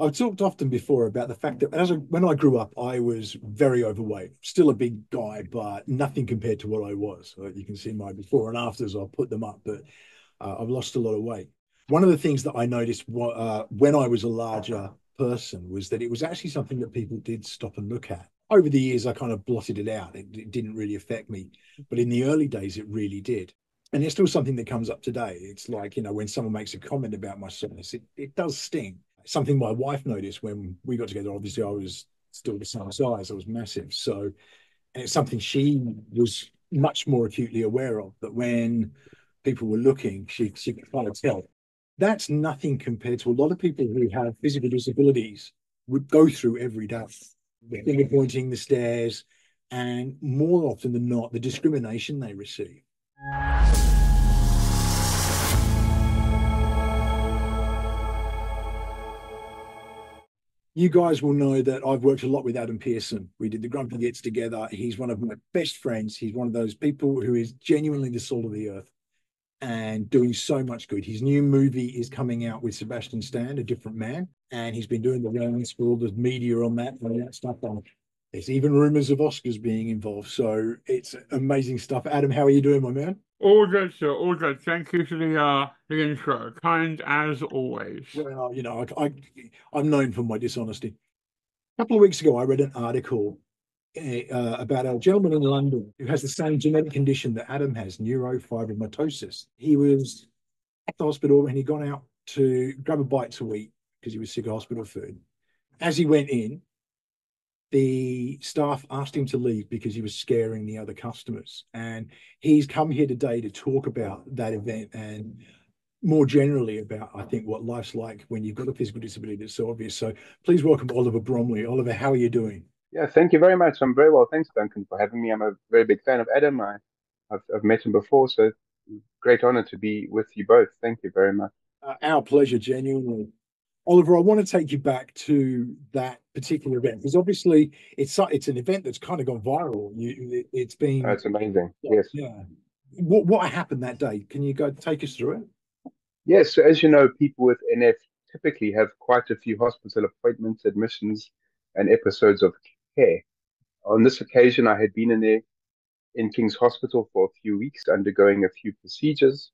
I've talked often before about the fact that when I grew up, I was very overweight, still a big guy, but nothing compared to what I was. You can see my before and afters. I'll put them up, but I've lost a lot of weight. One of the things that I noticed when I was a larger person was that it was actually something that people did stop and look at. Over the years, I kind of blotted it out. It didn't really affect me, but in the early days, it really did. And it's still something that comes up today. It's like, when someone makes a comment about my size, it does sting. Something my wife noticed when we got together. Obviously, I was still the same size. I was massive. So, and it's something she was much more acutely aware of, that when people were looking, she could kind of tell. That's nothing compared to a lot of people who have physical disabilities would go through every day. The finger pointing, the stares, and more often than not, the discrimination they receive. You guys will know that I've worked a lot with Adam Pearson. We did the Grumpy Gets together. He's one of my best friends. He's one of those people who is genuinely the salt of the earth and doing so much good. His new movie is coming out with Sebastian Stan, A Different Man, and he's been doing the rounds for all the media on that and all that stuff. There's even rumors of Oscars being involved. So it's amazing stuff. Adam, how are you doing, my man? All good, sir. All good. Thank you for the intro. Kind as always. Well, I'm known for my dishonesty. A couple of weeks ago, I read an article about a gentleman in London who has the same genetic condition that Adam has, neurofibromatosis. He was at the hospital and he'd gone out to grab a bite to eat because he was sick of hospital food. As he went in, the staff asked him to leave because he was scaring the other customers. And he's come here today to talk about that event and more generally about, I think, what life's like when you've got a physical disability that's so obvious. So please welcome Oliver Bromley. Oliver, how are you doing? Yeah, thank you very much. I'm very well. Thanks, Duncan, for having me. I'm a very big fan of Adam. I've met him before, so great honor to be with you both. Thank you very much. Our pleasure, genuinely. Oliver, I want to take you back to that particular event because obviously it's an event that's kind of gone viral. It's been It's amazing. Yes. yeah. What happened that day? Can you go take us through it? Yes, so as you know, people with NF typically have quite a few hospital appointments, admissions, and episodes of care. On this occasion, I had been in King's Hospital for a few weeks, undergoing a few procedures.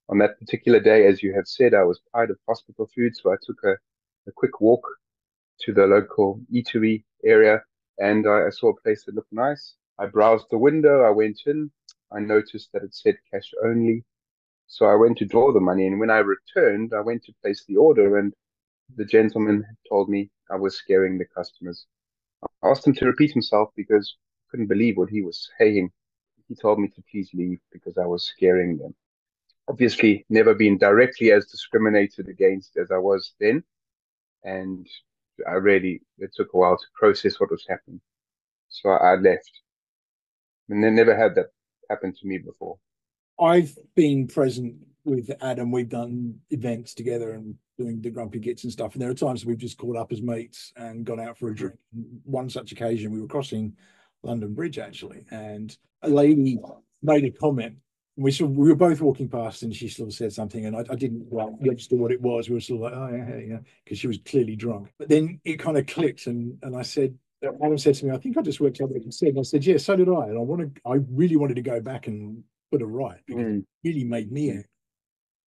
On that particular day, as you have said, I was tired of hospital food, so I took a quick walk to the local eatery area, and I saw a place that looked nice. I browsed the window, I went in, I noticed that it said cash only. So I went to draw the money, and when I returned, I went to place the order, and the gentleman told me I was scaring the customers. I asked him to repeat himself because I couldn't believe what he was saying. He told me to please leave because I was scaring them. Obviously, never been directly as discriminated against as I was then, and it took a while to process what was happening. So I left, and they never had that happen to me before. I've been present with Adam. We've done events together and doing the Grumpy Gits and stuff. And there are times we've just caught up as mates and gone out for a drink. One such occasion, we were crossing London Bridge actually, and a lady made a comment. We were both walking past, and she sort of said something, and I didn't register what it was. We were sort of like, oh yeah, yeah, because she was clearly drunk. But then it kind of clicked, and I said, Adam said to me, I think I just worked out what you said. And I said, yeah, so did I. And I really wanted to go back and put her right because it Mm, really made me angry.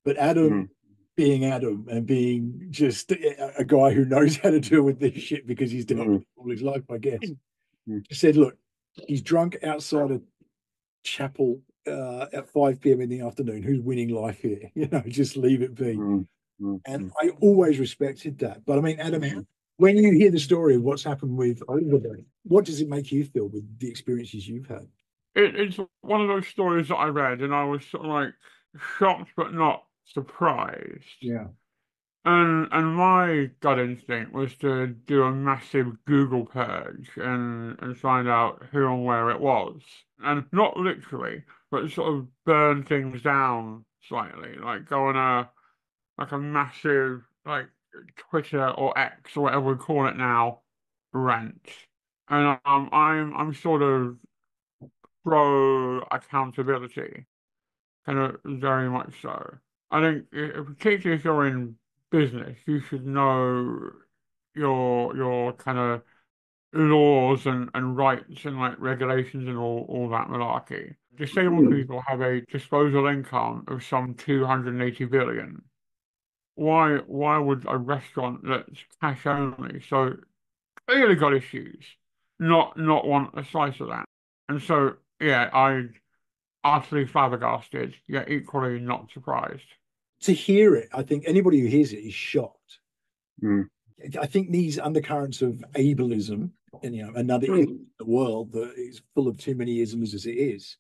But Adam, mm, being Adam and being just a guy who knows how to deal with this shit because he's dealt with mm, it all his life, I guess, mm, said, look, he's drunk outside of chapel at 5 p.m. in the afternoon. Who's winning life here? Just leave it be. mm, mm, And mm, I always respected that. But I mean, Adam, mm. when you hear the story of what's happened with Oliver, what does it make you feel with the experiences you've had? It's one of those stories that I read, and I was sort of like shocked but not surprised. Yeah. And my gut instinct was to do a massive Google purge and find out who and where it was. And not literally, but sort of burn things down slightly, like go on a massive like Twitter or X or whatever we call it now rant. And I'm sort of pro accountability, kind of very much so. I think particularly if you're in business, you should know your kind of laws and rights and like regulations and all that malarkey. Disabled people have a disposable income of some 280 billion. Why would a restaurant that's cash only, so clearly got issues, not want a slice of that? And so yeah, I utterly flabbergasted, yet equally not surprised. To hear it, I think anybody who hears it is shocked. Mm. I think these undercurrents of ableism, and another ism in the world that is full of too many isms as it is.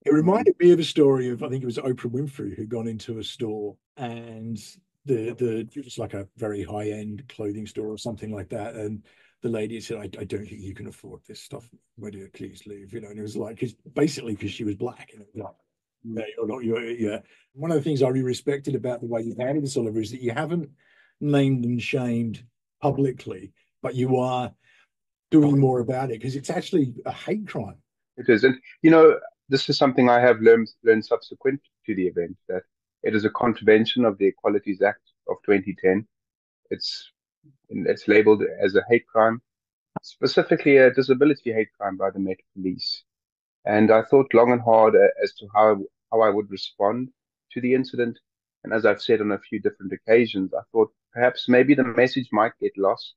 It reminded me of a story of, I think it was Oprah Winfrey, who'd gone into a store, and it was like a very high-end clothing store or something like that, and the lady said, I don't think you can afford this stuff. Why do you please leave? And it was like, basically because she was black. And it was like, yeah. One of the things I really respected about the way you've handled this, Oliver, is that you haven't named and shamed publicly, but you are doing more about it, because it's actually a hate crime. It is. And, this is something I have learned subsequent to the event, that it is a contravention of the Equalities Act of 2010. It's labeled as a hate crime, specifically a disability hate crime by the Met Police. And I thought long and hard as to how I would respond to the incident. And as I've said on a few different occasions, I thought perhaps maybe the message might get lost.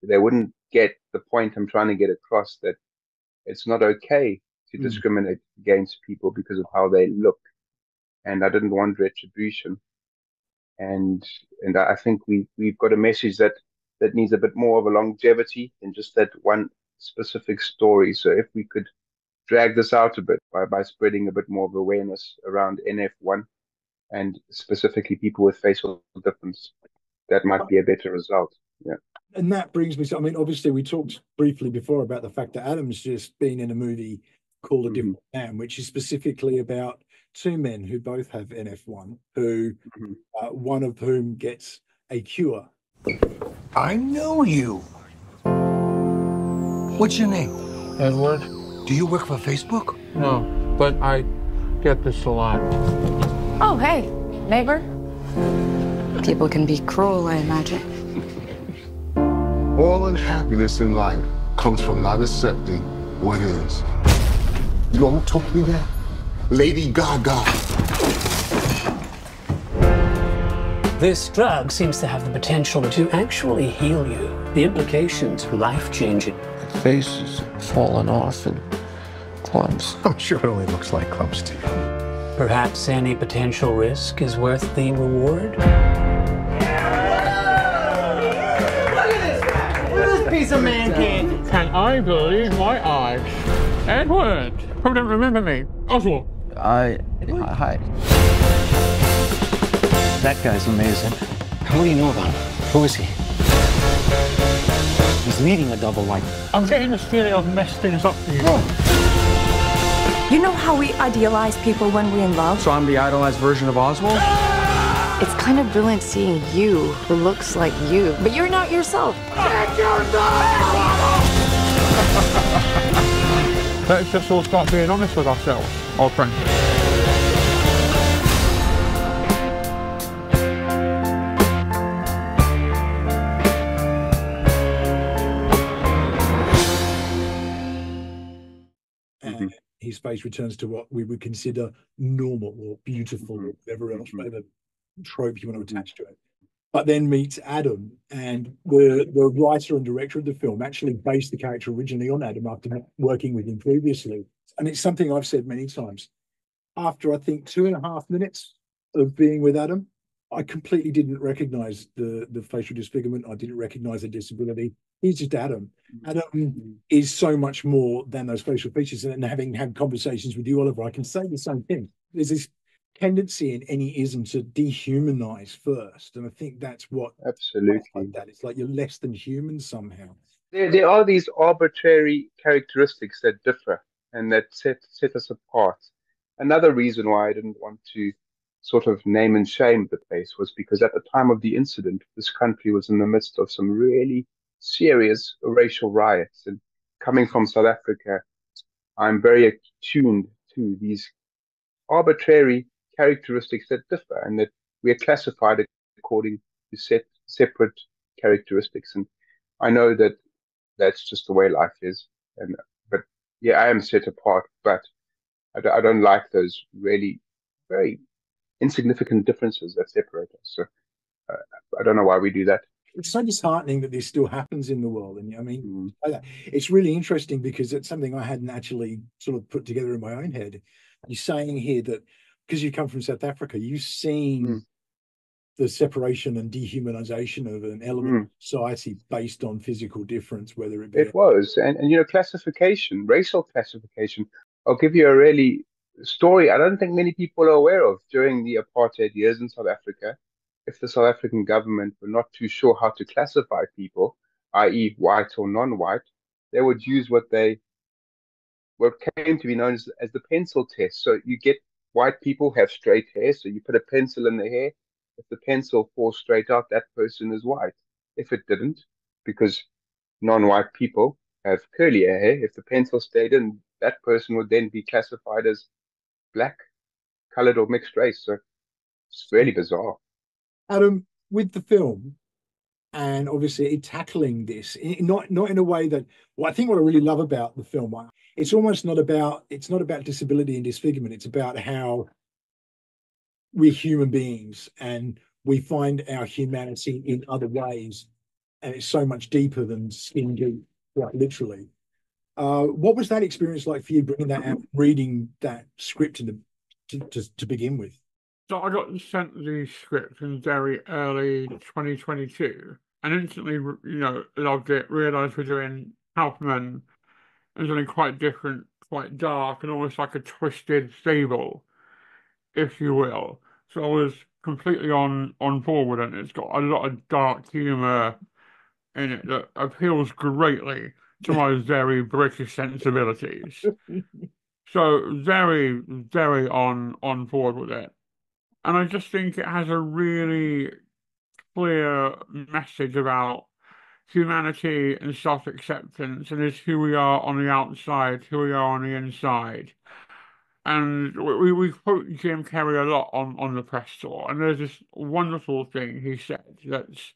They wouldn't get the point I'm trying to get across, that it's not okay to discriminate against people because of how they look. And I didn't want retribution. And I think we've got a message that needs a bit more of a longevity than just that one specific story. So if we could drag this out a bit by spreading a bit more of awareness around NF1 and specifically people with facial difference, that might be a better result. Yeah. And that brings me to, obviously we talked briefly before about the fact that Adam's just been in a movie called A Different Man, which is specifically about two men who both have NF1, who one of whom gets a cure. I know you. What's your name? Edward? Do you work for Facebook? No, but I get this a lot. Oh, hey, neighbor. People can be cruel, I imagine. All unhappiness in life comes from not accepting what is. You know who taught me that? Lady Gaga. This drug seems to have the potential to actually heal you. The implications are life-changing. My face is falling off in clumps. I'm sure it only looks like clumps to you. Perhaps any potential risk is worth the reward? Look at this guy! Look at this piece of man candy! Can I believe my eyes? Edward! Probably don't remember me. Oswald. Hi. That guy's amazing. What do you know about him? Who is he? He's leading a double life. I'm getting this feeling I've messed things up for you. You know how we idealize people when we're in love? So I'm the idolized version of Oswald? It's kind of brilliant seeing you who looks like you, but you're not yourself. Let's just all start being honest with ourselves, old friend. And his face returns to what we would consider normal or beautiful or whatever else, whatever trope you want to attach to it. But then meets Adam, and the writer and director of the film actually based the character originally on Adam after working with him previously. And it's something I've said many times. After, I think, 2.5 minutes of being with Adam, I completely didn't recognize the facial disfigurement. I didn't recognize the disability. He's just Adam. Adam is so much more than those facial features. And having had conversations with you, Oliver, I can say the same thing. There's this tendency in any ism to dehumanize first. And I think that's what... Absolutely. Like that. It's like you're less than human somehow. There are these arbitrary characteristics that differ and that set us apart. Another reason why I didn't want to sort of name and shame the place was because at the time of the incident, this country was in the midst of some really serious racial riots. And coming from South Africa, I'm very attuned to these arbitrary characteristics that differ and that we are classified according to separate characteristics. And I know that that's just the way life is. But yeah, I am set apart, but I don't like those really very insignificant differences that separate us. So uh, I don't know why we do that. It's so disheartening that this still happens in the world. And I mean, it's really interesting because it's something I hadn't actually sort of put together in my own head. You're saying here that because you come from South Africa, you've seen the separation and dehumanization of an element of society based on physical difference, whether it be. It was. And you know, classification, racial classification. I'll give you a really story I don't think many people are aware of. During the apartheid years in South Africa, if the South African government were not too sure how to classify people, i.e., white or non-white, they would use what came to be known as the pencil test. So you get white people have straight hair, so you put a pencil in the hair. If the pencil falls straight out, that person is white. If it didn't, because non-white people have curlier hair, if the pencil stayed in, that person would then be classified as black, colored, or mixed race. So it's really bizarre. Adam, with the film, and obviously it tackling this, not in a way that, well, I think what I really love about the film, it's almost not about disability and disfigurement. It's about how we're human beings and we find our humanity in other ways, and it's so much deeper than skin deep, quite literally. What was that experience like for you, bringing that out, reading that script to begin with? So I got sent the script in very early 2022 and instantly, loved it, realised we're doing Halfman and something quite different, quite dark, and almost like a twisted fable, if you will. So I was completely on board with it. It's got a lot of dark humour in it that appeals greatly to my very British sensibilities. So very, very on board with it. And I just think it has a really clear message about humanity and self-acceptance, and is who we are on the outside, who we are on the inside. And we quote Jim Carrey a lot on the press tour, and there's this wonderful thing he said that's,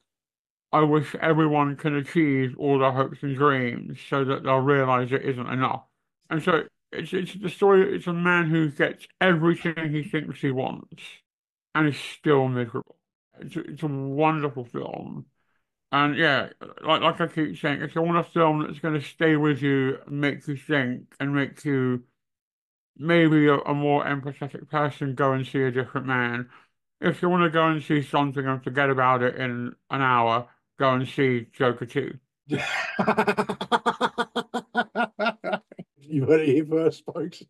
I wish everyone can achieve all their hopes and dreams so that they'll realize it isn't enough. And so it's the story, it's a man who gets everything he thinks he wants and is still miserable. It's a wonderful film. And yeah, like I keep saying, it's a film that's going to stay with you, make you think, and make you maybe a more empathetic person go and see A Different Man. If you want to go and see something and forget about it in an hour, go and see Joker 2. You heard it here first, folks.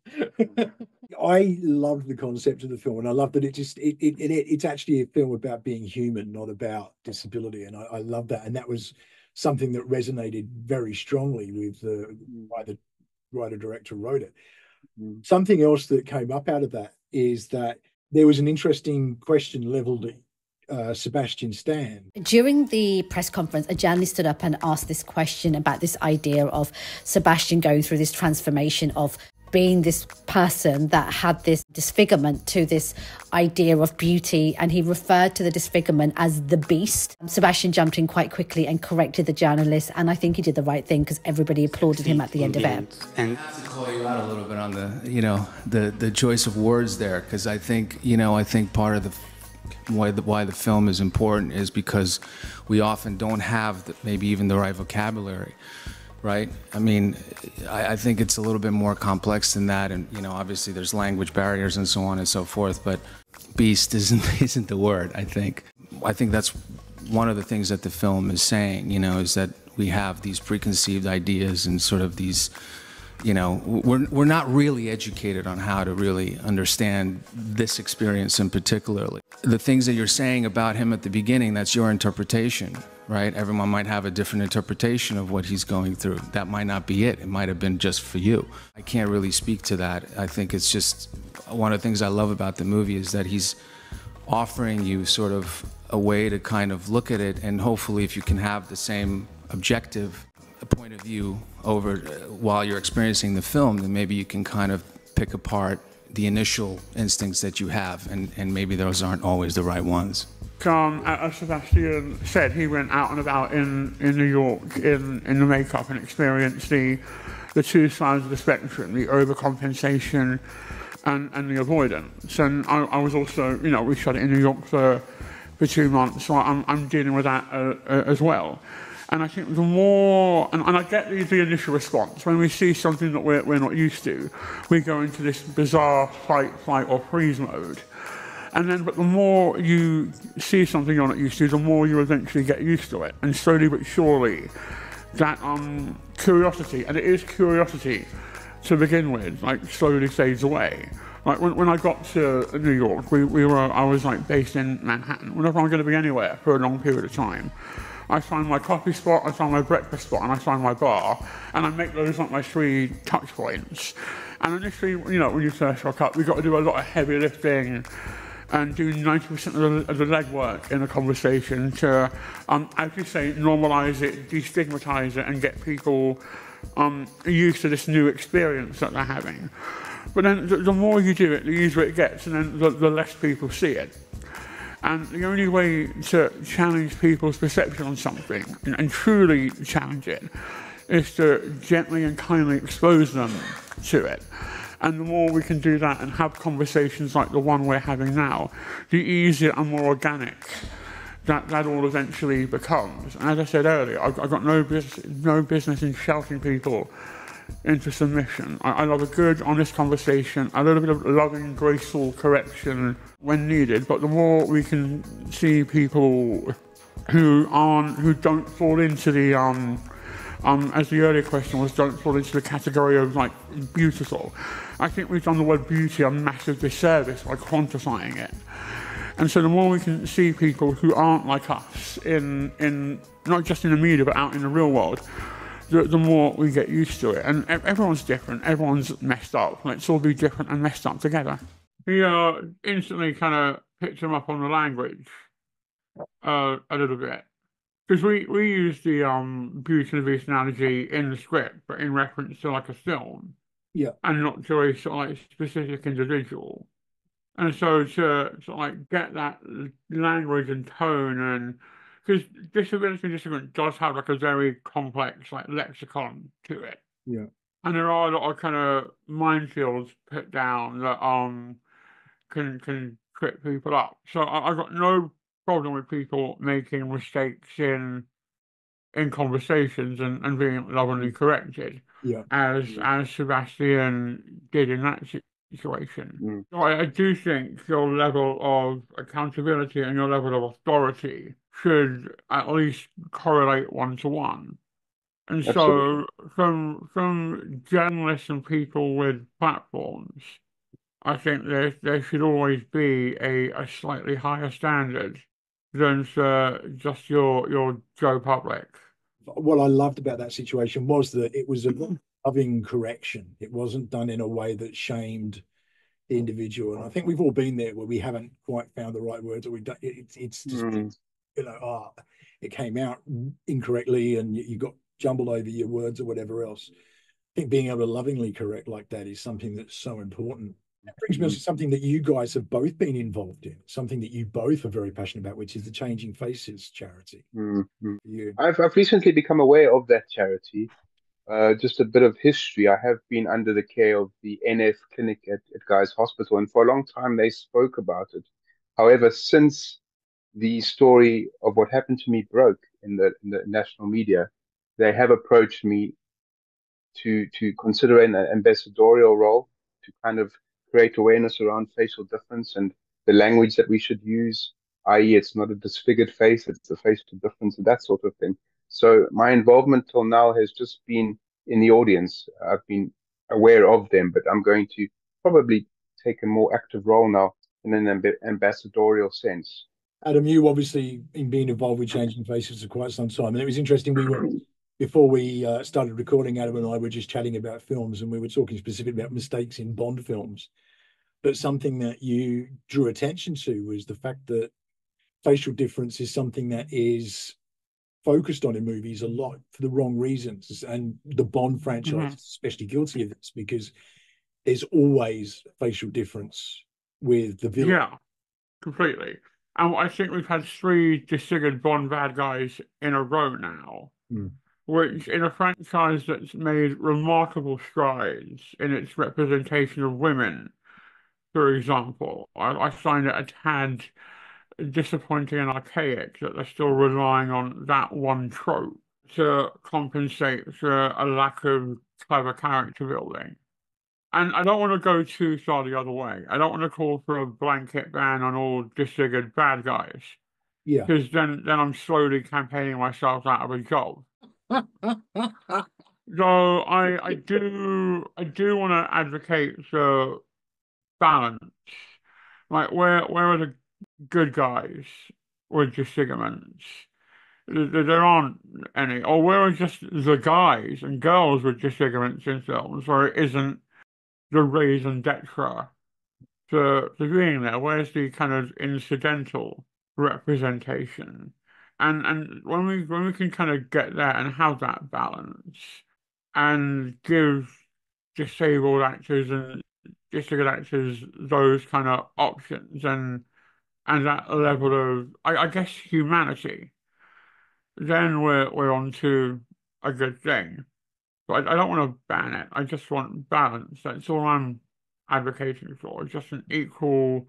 I loved the concept of the film, and I love that it's actually a film about being human, not about disability, and I love that. And that was something that resonated very strongly with why the writer-director wrote it. Something else that came up out of that is that there was an interesting question leveled at Sebastian Stan. During the press conference, a journalist stood up and asked this question about this idea of Sebastian going through this transformation of being this person that had this disfigurement to this idea of beauty, and he referred to the disfigurement as the beast. Sebastian jumped in quite quickly and corrected the journalist, and I think he did the right thing because everybody applauded him at the end of it. And I have to call you out a little bit on the choice of words there, because I think part of the why the film is important is because we often don't have maybe even the right vocabulary. Right? I mean, I think it's a little bit more complex than that, and obviously there's language barriers and so on and so forth. But beast isn't the word. I think that's one of the things that the film is saying. Is that we have these preconceived ideas and sort of these. We're not really educated on how to really understand this experience in particular. The things that you're saying about him at the beginning, that's your interpretation, right? Everyone might have a different interpretation of what he's going through. That might not be it. It might have been just for you. I can't really speak to that. I think it's just one of the things I love about the movie is that he's offering you sort of a way to kind of look at it, and hopefully if you can have the same objective point of view over while you're experiencing the film, then maybe you can kind of pick apart the initial instincts that you have, and maybe those aren't always the right ones. As Sebastian said, he went out and about in New York in the makeup and experienced the two sides of the spectrum, the overcompensation and the avoidance. And I was also, we shot it in New York for 2 months, so I'm dealing with that as well. And I think the more, and I get the initial response, when we see something that we're not used to, we go into this bizarre fight, flight, or freeze mode. And then, but the more you see something you're not used to, the more you eventually get used to it. And slowly but surely, that curiosity, and it is curiosity to begin with, like slowly fades away. Like when I got to New York, I was like based in Manhattan. Whenever I'm going to be anywhere for a long period of time, I find my coffee spot, I find my breakfast spot, and I find my bar, and I make those like my 3 touch points. And initially, when you first rock up, we've got to do a lot of heavy lifting and do 90% of the legwork in a conversation to, as you say, normalize it, destigmatize it, and get people used to this new experience that they're having. But then the more you do it, the easier it gets, and then the less people see it. And the only way to challenge people's perception on something, and truly challenge it, is to gently and kindly expose them to it. And the more we can do that and have conversations like the one we're having now, the easier and more organic that all eventually becomes. And as I said earlier, I've got no business in shouting people into submission. I love a good, honest conversation, a little bit of loving, graceful correction when needed. But the more we can see people who don't fall into the as the earlier question was, don't fall into the category of like beautiful. I think we've done the word beauty a massive disservice by quantifying it. And so the more we can see people who aren't like us in not just in the media but out in the real world, the more we get used to it. And everyone's different, everyone's messed up. Let's all be different and messed up together. He instantly kind of picked him up on the language a little bit. Because we use the Beauty and the Beast analogy in the script, but in reference to like a film. Yeah. And not to a sort of like specific individual. And so to like get that language and tone, and because disability and disagreement does have like a very complex like lexicon to it. Yeah. And there are a lot of kind of minefields put down that can trip people up. So I've got no problem with people making mistakes in conversations and being lovingly corrected. Yeah. As Sebastian did in that situation. So I do think your level of accountability and your level of authority should at least correlate 1-to-1. And Absolutely. so from journalists and people with platforms, I think there should always be a slightly higher standard than for just your Joe Public. What I loved about that situation was that it was a loving correction. It wasn't done in a way that shamed the individual. And I think we've all been there where we haven't quite found the right words, or we don't. It's just it came out incorrectly, and you got jumbled over your words or whatever else. I think being able to lovingly correct like that is something that's so important. That brings me on to something that you guys have both been involved in, something that you both are very passionate about, which is the Changing Faces charity. I've recently become aware of that charity. Just a bit of history. I have been under the care of the NF clinic at Guy's Hospital, and for a long time they spoke about it. However, since the story of what happened to me broke in the national media, they have approached me to consider an ambassadorial role to kind of create awareness around facial difference and the language that we should use, i.e. it's not a disfigured face, it's a facial difference and that sort of thing. So my involvement till now has just been in the audience. I've been aware of them, but I'm going to probably take a more active role now in an ambassadorial sense. Adam, you obviously been involved with Changing Faces for quite some time, and it was interesting. Before we started recording, Adam and I were just chatting about films, and we were talking specifically about mistakes in Bond films. But something that you drew attention to was the fact that facial difference is something that is focused on in movies a lot for the wrong reasons. And the Bond franchise is especially guilty of this, because there's always facial difference with the villain. Yeah, completely. And I think we've had three disfigured Bond bad guys in a row now, which in a franchise that's made remarkable strides in its representation of women, for example, I find it a tad disappointing and archaic that they're still relying on that one trope to compensate for a lack of clever character building. And I don't want to go too far the other way. I don't want to call for a blanket ban on all disfigured bad guys. Yeah. Because then I'm slowly campaigning myself out of a job. So I do want to advocate for balance. Like where are the good guys with disfigurements? There aren't any. Or where are just the guys and girls with disfigurements in films where it isn't the raison d'etre for being there? Where's the kind of incidental representation? And when we can kind of get there and have that balance and give disabled actors and disfigured actors those kind of options and that level of I guess humanity, then we're on to a good thing. But I don't want to ban it. I just want balance. That's all I'm advocating for. Just an equal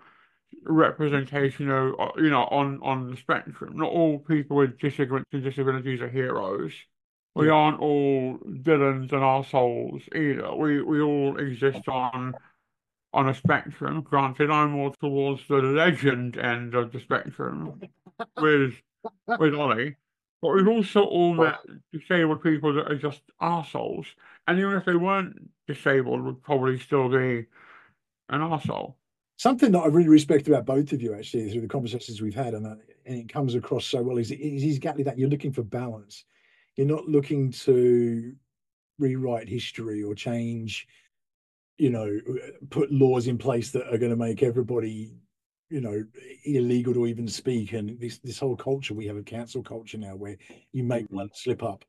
representation of, on the spectrum. Not all people with disabilities are heroes. We aren't all villains and assholes either. We all exist on a spectrum. Granted, I'm more towards the legend end of the spectrum with Ollie. But we've also all met disabled people that are just assholes. And even if they weren't disabled, would probably still be an arsehole. Something that I really respect about both of you, actually, through the conversations we've had, and it comes across so well, is exactly that. You're looking for balance. You're not looking to rewrite history or change, put laws in place that are going to make everybody, illegal to even speak. And this whole culture we have, a cancel culture now, where you make one slip up.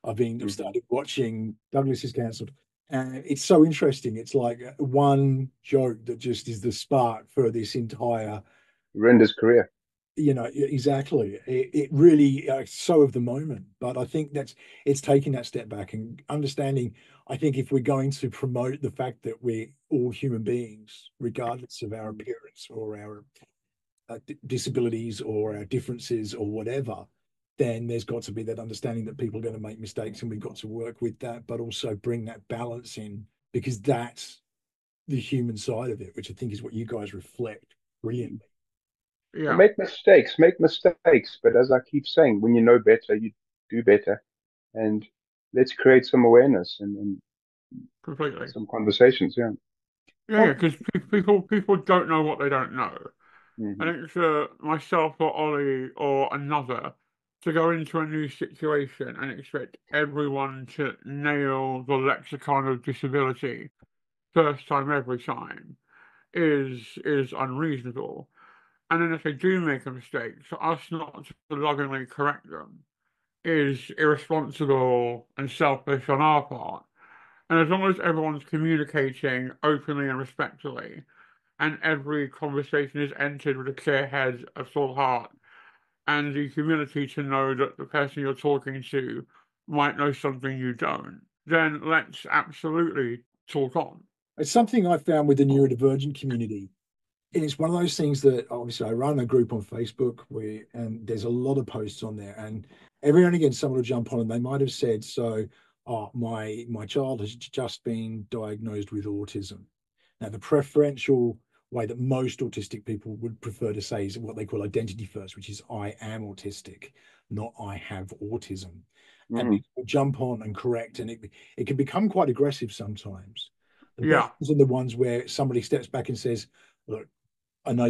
I've started watching Douglas is cancelled. It's so interesting. It's like one joke that just is the spark for this entire Render's career. Exactly. It really so of the moment. But I think it's taking that step back and understanding. I think if we're going to promote the fact that we're all human beings, regardless of our appearance or our disabilities or our differences or whatever, then there's got to be that understanding that people are going to make mistakes, and we've got to work with that, but also bring that balance in, because that's the human side of it, which I think is what you guys reflect brilliantly. Yeah. Make mistakes, but as I keep saying, when you know better, you do better, and let's create some awareness and completely some conversations. Yeah, because people don't know what they don't know. I think for myself or Ollie or another to go into a new situation and expect everyone to nail the lexicon of disability first time every time is unreasonable. And then if they do make a mistake, for us not to lovingly correct them is irresponsible and selfish on our part. And as long as everyone's communicating openly and respectfully, and every conversation is entered with a clear head, a full heart, and the humility to know that the person you're talking to might know something you don't, then let's absolutely talk on. It's something I found with the neurodivergent community. And it's one of those things that obviously I run a group on Facebook and there's a lot of posts on there, and every now and again someone will jump on and they might have said, so, my child has just been diagnosed with autism. Now, the preferential way that most autistic people would prefer to say is what they call identity first, which is I am autistic, not I have autism. And people jump on and correct, and it can become quite aggressive sometimes. The best ones are the ones where somebody steps back and says, look, I know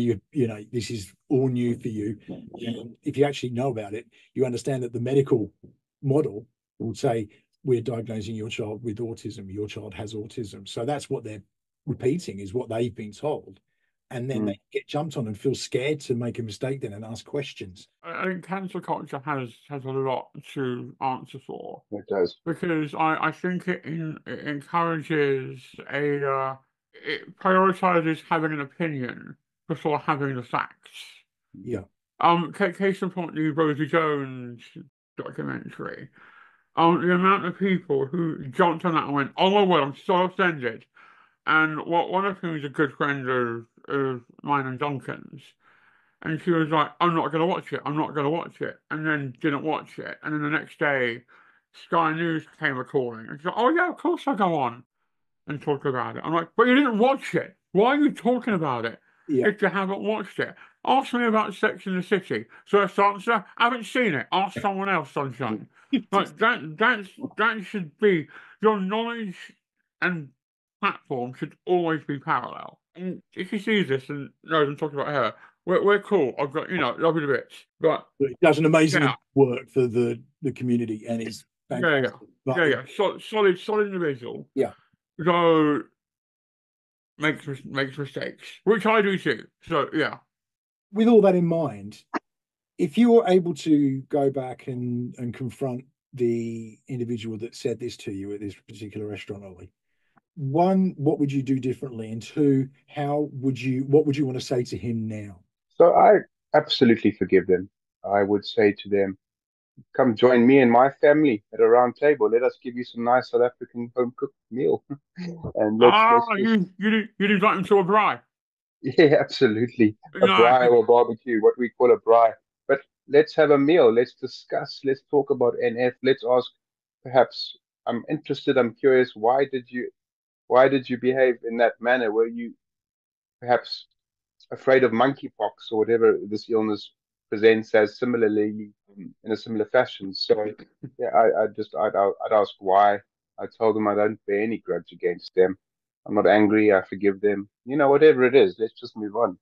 this is all new for you. And if you actually know about it, you understand that the medical model will say, we're diagnosing your child with autism. Your child has autism. So that's what they're repeating, is what they've been told. And then they get jumped on and feel scared to make a mistake then and ask questions. I think cancel culture has a lot to answer for. It does. Because I think it encourages a it prioritizes having an opinion before having the facts. Yeah. Case in point, the Rosie Jones documentary. The amount of people who jumped on that and went, "Oh my word, I'm so offended." And one of whom is a good friend of mine and Duncan's. And she was like, "I'm not going to watch it. I'm not going to watch it." And then didn't watch it. And then the next day, Sky News came a calling. And she's like, "Oh yeah, of course I'll go on and talk about it." I'm like, "But you didn't watch it. Why are you talking about it if you haven't watched it? Ask me about Sex in the City. First answer, I haven't seen it. Ask someone else, sunshine." Like that should be your knowledge and platform should always be parallel. And if she sees this and knows I'm talking about her, we're cool. I've got love you to bits. But it does an amazing work for the community, and it's fantastic. Yeah. Solid individual. Yeah. So makes mistakes, which I do too. So yeah. With all that in mind, if you were able to go back and confront the individual that said this to you at this particular restaurant, Ollie, one, what would you do differently? And two, what would you want to say to him now? So I absolutely forgive them. I would say to them, "Come join me and my family at a round table. Let us give you some nice South African home cooked meal." And you'd invite them to a braai. Yeah, absolutely. A braai or barbecue, what we call a braai. But let's have a meal. Let's discuss. Let's talk about NF. Let's ask. Perhaps I'm interested. I'm curious. Why did you behave in that manner? Were you perhaps afraid of monkeypox or whatever this illness presents as similarly in a similar fashion? So yeah, I'd ask why. I told them I don't bear any grudge against them. I'm not angry. I forgive them. Whatever it is, let's just move on.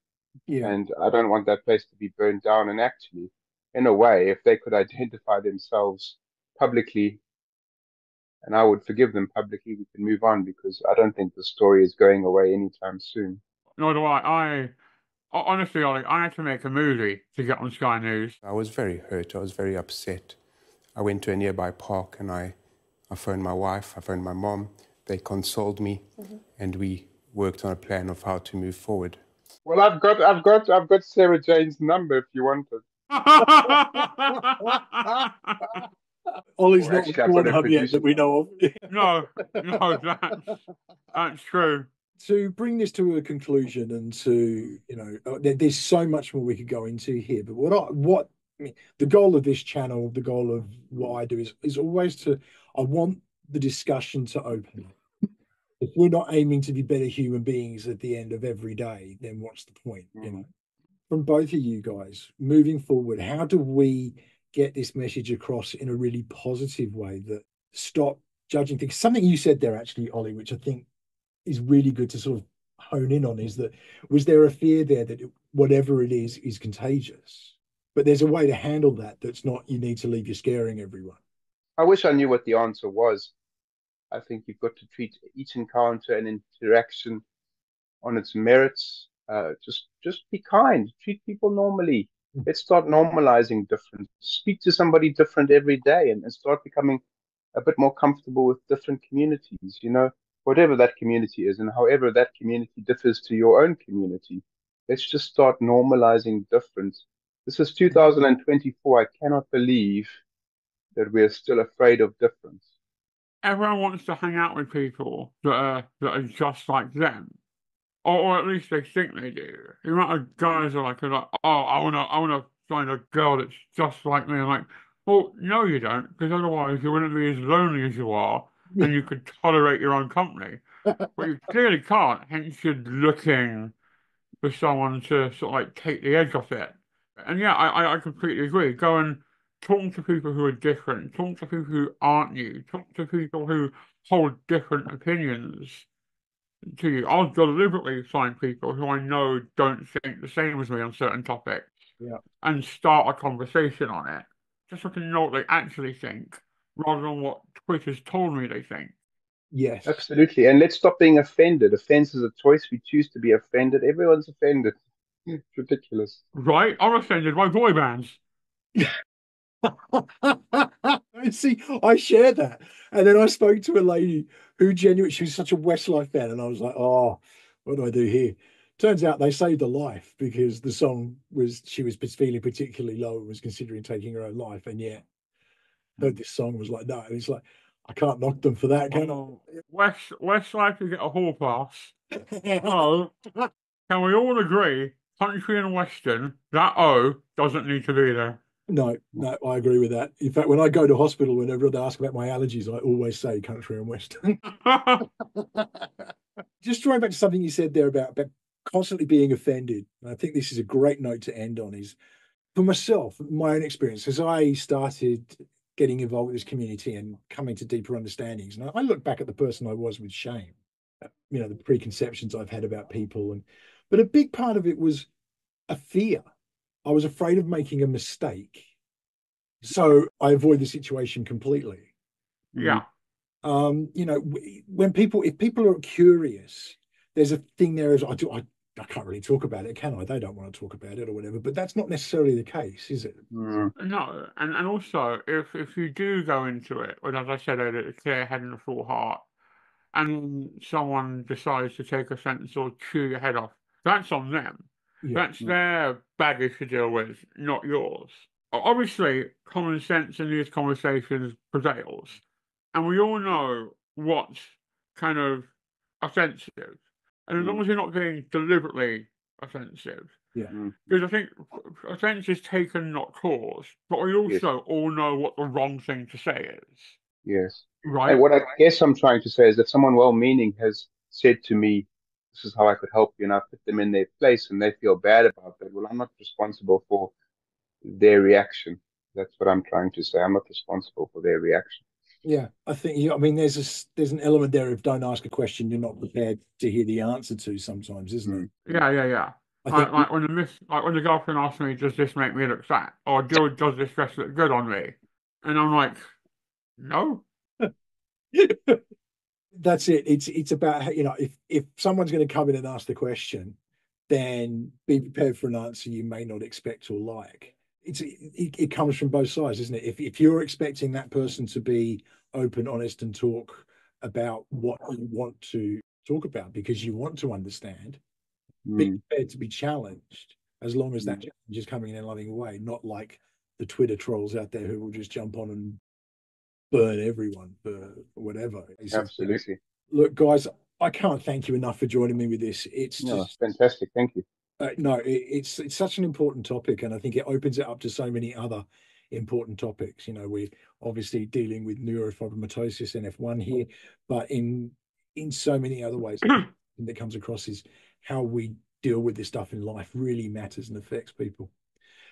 Yeah. And I don't want that place to be burned down. And actually, in a way, if they could identify themselves publicly, and I would forgive them publicly, we can move on, because I don't think the story is going away anytime soon. Nor do I. Honestly, Ollie, I had to make a movie to get on Sky News. I was very hurt. I was very upset. I went to a nearby park and I phoned my wife, I phoned my mom. They consoled me, and we worked on a plan of how to move forward. Well, I've got Sarah Jane's number if you want it. Ollie's not a Pornhub yet that we know of. No, that's true. To bring this to a conclusion, and to there's so much more we could go into here. But what I mean, the goal of this channel, the goal of what I do is always I want the discussion to open. If we're not aiming to be better human beings at the end of every day, then what's the point? From both of you guys, moving forward, how do we get this message across in a really positive way that stop judging things? Something you said there, actually, Ollie, which I think is really good to sort of hone in on, is that was there a fear there that whatever it is contagious? But there's a way to handle that that's not, you need to leave you scaring everyone. I wish I knew what the answer was. I think you've got to treat each encounter and interaction on its merits. Just be kind. Treat people normally. Let's start normalizing difference. Speak to somebody different every day, and start becoming a bit more comfortable with different communities. Whatever that community is, and however that community differs to your own community. Let's just start normalizing difference. This is 2024. I cannot believe that we're still afraid of difference. Everyone wants to hang out with people that are just like them, or at least they think they do. The amount of guys are like, "Oh, I wanna find a girl that's just like me." I'm like, well, no, you don't, because otherwise you wouldn't be as lonely as you are, and you could tolerate your own company. But you clearly can't. Hence, you're looking for someone to sort of like take the edge off it. And yeah, I completely agree. Go and talk to people who are different. Talk to people who aren't you. Talk to people who hold different opinions to you. I'll deliberately find people who I know don't think the same as me on certain topics, and start a conversation on it, just so I can know what they actually think, rather than what Twitter's told me they think. Yes, absolutely. And let's stop being offended. Offense is a choice. We choose to be offended. Everyone's offended. It's ridiculous. Right? I'm offended by boy bands. See, I share that. And then I spoke to a lady who genuinely, she was such a Westlife fan, and I was like, oh, what do I do here? Turns out they saved a life because the song was, she was feeling particularly low and was considering taking her own life. And yet, heard this song was like, no, it's like, I can't knock them for that, can I? West likely get a hall pass. Oh, can we all agree, country and western, that O doesn't need to be there? No, I agree with that. In fact, when I go to hospital, whenever they ask about my allergies, I always say country and western. Just drawing back to something you said there about constantly being offended, and I think this is a great note to end on, is for myself, my own experience, as I started getting involved with this community and coming to deeper understandings, and I look back at the person I was with shame, the preconceptions I've had about people, but a big part of it was a fear. I was afraid of making a mistake, so I avoid the situation completely. Yeah. When if people are curious, there's a thing there is I can't really talk about it, can I? They don't want to talk about it or whatever, but that's not necessarily the case, is it? No, and also if you do go into it, with, as I said earlier, a clear head and a full heart, and someone decides to take offence or chew your head off, that's on them. Yeah. That's their baggage to deal with, not yours. Obviously, common sense in these conversations prevails, and we all know what's kind of offensive. And as long as you're not being deliberately offensive, yeah, because I think offence is taken, not caused, but we also all know what the wrong thing to say is. Yes. Right. And what I guess I'm trying to say is that someone well-meaning has said to me, this is how I could help you, and I put them in their place and they feel bad about that. Well, I'm not responsible for their reaction. That's what I'm trying to say. I'm not responsible for their reaction. Yeah, I think there's an element there of don't ask a question you're not prepared to hear the answer to sometimes, isn't it? Yeah. Like when the girlfriend asks me, does this make me look fat? Or does this dress look good on me? And I'm like, no. That's it. It's about, if someone's going to come in and ask the question, then be prepared for an answer you may not expect or like. It comes from both sides, isn't it? If you're expecting that person to be open, honest, and talk about what you want to talk about because you want to understand, be prepared to be challenged, as long as that challenge is coming in a loving way, not like the Twitter trolls out there who will just jump on and burn everyone for whatever. Absolutely. Look, guys, I can't thank you enough for joining me with this. It's just fantastic. Thank you. It's such an important topic, and I think it opens it up to so many other important topics. We're obviously dealing with neurofibromatosis and F1 here, but in so many other ways that comes across is how we deal with this stuff in life really matters and affects people.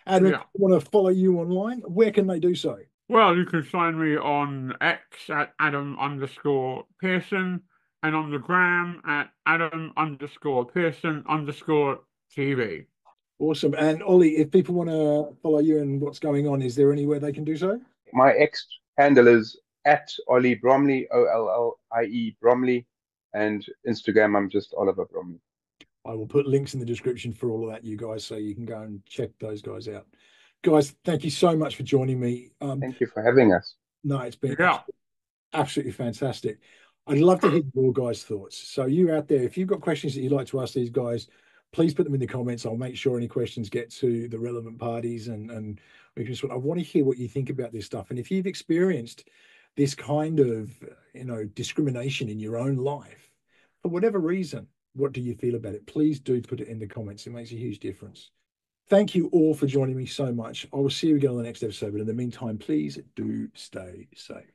Adam, if you want to follow you online, where can they do so? Well, you can find me on X at Adam_Pearson and on the gram at Adam_Pearson_TV. Awesome. And Ollie, if people want to follow you and what's going on, is there anywhere they can do so? My X handle is at Ollie Bromley, OLLIE Bromley, and Instagram, I'm just Oliver Bromley. I will put links in the description for all of that, you guys, so you can go and check those guys out. Guys, thank you so much for joining me. Thank you for having us. No, it's been absolutely fantastic. I'd love to hear your guys' thoughts. So you out there, if you've got questions that you'd like to ask these guys, please put them in the comments. I'll make sure any questions get to the relevant parties, and we can I want to hear what you think about this stuff. And if you've experienced this kind of discrimination in your own life for whatever reason, what do you feel about it? Please do put it in the comments. It makes a huge difference. Thank you all for joining me so much. I will see you again on the next episode. But in the meantime, please do stay safe.